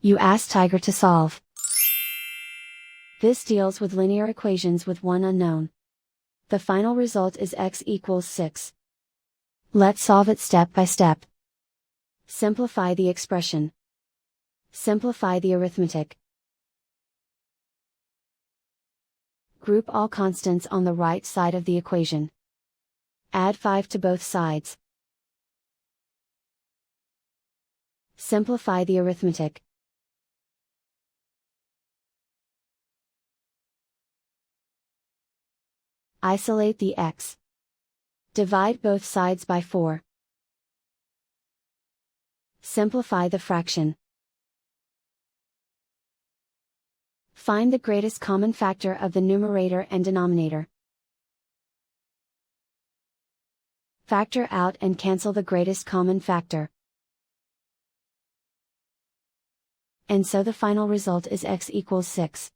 You ask Tiger to solve. This deals with linear equations with one unknown. The final result is x equals 6. Let's solve it step by step. Simplify the expression. Simplify the arithmetic. Group all constants on the right side of the equation. Add 5 to both sides. Simplify the arithmetic. Isolate the x. Divide both sides by 4. Simplify the fraction. Find the greatest common factor of the numerator and denominator. Factor out and cancel the greatest common factor. And so the final result is x equals 6.